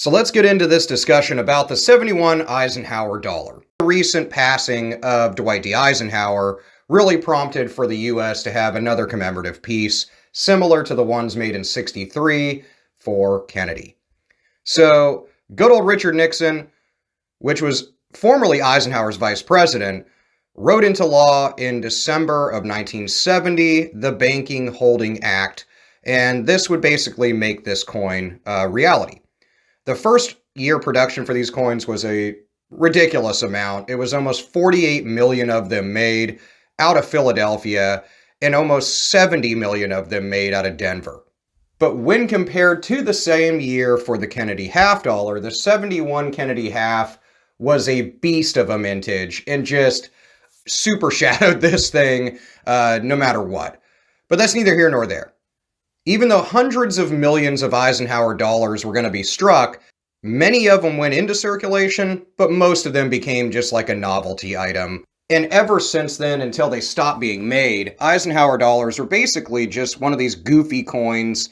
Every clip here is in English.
So let's get into this discussion about the 71 Eisenhower dollar. The recent passing of Dwight D. Eisenhower really prompted for the U.S. to have another commemorative piece, similar to the ones made in '63 for Kennedy. So good old Richard Nixon, which was formerly Eisenhower's vice president, wrote into law in December of 1970 the Banking Holding Act, and this would basically make this coin a reality. The first year production for these coins was a ridiculous amount. It was almost 48 million of them made out of Philadelphia and almost 70 million of them made out of Denver. But when compared to the same year for the Kennedy half dollar, the 71 Kennedy half was a beast of a mintage and just super shadowed this thing no matter what. But that's neither here nor there. Even though hundreds of millions of Eisenhower dollars were going to be struck, many of them went into circulation, but most of them became just like a novelty item. And ever since then, until they stopped being made, Eisenhower dollars are basically just one of these goofy coins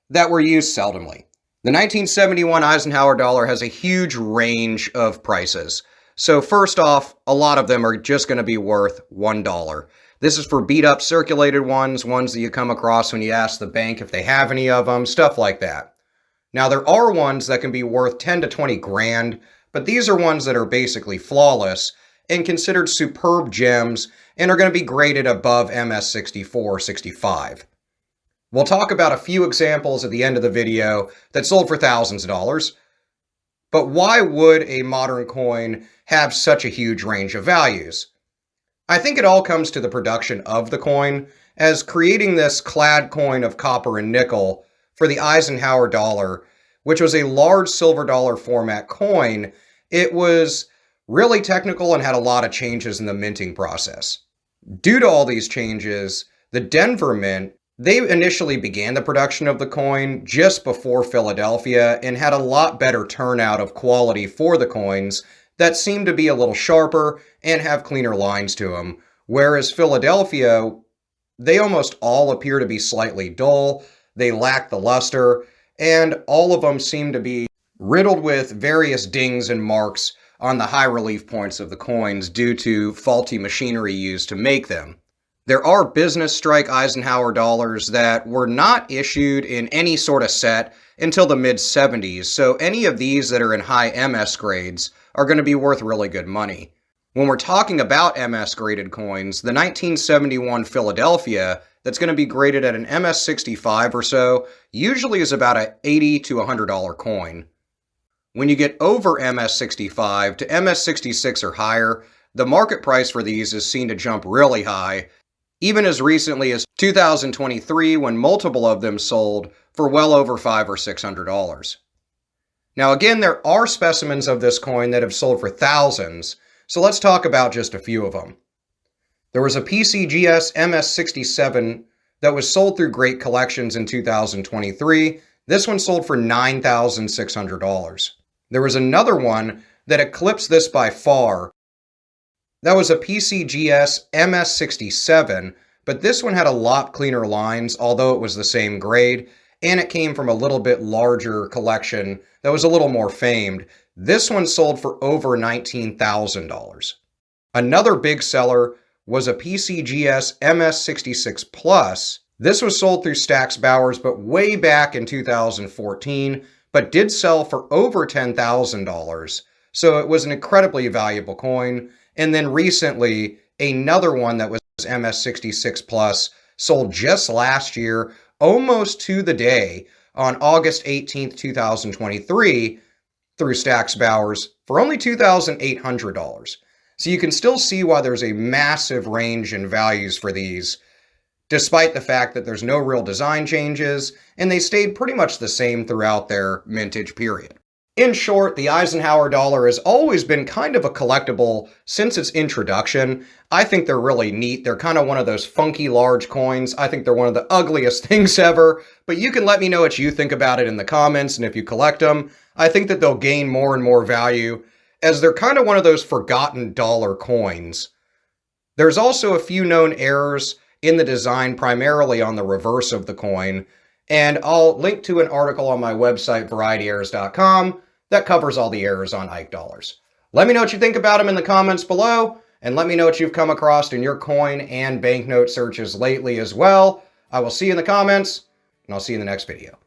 that were used seldomly. The 1971 Eisenhower dollar has a huge range of prices. So first off, a lot of them are just going to be worth $1. This is for beat up circulated ones that you come across when you ask the bank if they have any of them, stuff like that. Now there are ones that can be worth 10 to 20 grand, but these are ones that are basically flawless and considered superb gems and are going to be graded above MS64 or 65. We'll talk about a few examples at the end of the video that sold for thousands of dollars. But why would a modern coin have such a huge range of values? I think it all comes to the production of the coin, as creating this clad coin of copper and nickel for the Eisenhower dollar, which was a large silver dollar format coin, it was really technical and had a lot of changes in the minting process. Due to all these changes, the Denver Mint, they initially began the production of the coin just before Philadelphia and had a lot better turnout of quality for the coins that seem to be a little sharper and have cleaner lines to them. Whereas Philadelphia, they almost all appear to be slightly dull, they lack the luster, and all of them seem to be riddled with various dings and marks on the high relief points of the coins due to faulty machinery used to make them. There are business strike Eisenhower dollars that were not issued in any sort of set until the mid-70s, so any of these that are in high MS grades are going to be worth really good money. When we're talking about MS graded coins, the 1971 Philadelphia that's going to be graded at an MS65 or so usually is about an $80 to $100 coin. When you get over MS65 to MS66 or higher, the market price for these is seen to jump really high, even as recently as 2023 when multiple of them sold for well over $500 or $600. Now again, there are specimens of this coin that have sold for thousands, so let's talk about just a few of them. There was a PCGS MS67 that was sold through Great Collections in 2023. This one sold for $9,600. There was another one that eclipsed this by far. That was a PCGS MS67, but this one had a lot cleaner lines, although it was the same grade, and it came from a little bit larger collection that was a little more famed. This one sold for over $19,000. Another big seller was a PCGS MS66 Plus. This was sold through Stack's Bowers, but way back in 2014, but did sell for over $10,000. So it was an incredibly valuable coin. And then recently, another one that was MS66 Plus sold just last year, almost to the day, on August 18th, 2023, through Stack's Bowers for only $2,800. So you can still see why there's a massive range in values for these, despite the fact that there's no real design changes, and they stayed pretty much the same throughout their mintage period. In short, the Eisenhower dollar has always been kind of a collectible since its introduction. I think they're really neat. They're kind of one of those funky large coins. I think they're one of the ugliest things ever, but you can let me know what you think about it in the comments, and if you collect them, I think that they'll gain more and more value as they're kind of one of those forgotten dollar coins. There's also a few known errors in the design, primarily on the reverse of the coin, and I'll link to an article on my website, varietyerrors.com, that covers all the errors on Ike dollars. Let me know what you think about them in the comments below, and let me know what you've come across in your coin and banknote searches lately as well. I will see you in the comments, and I'll see you in the next video.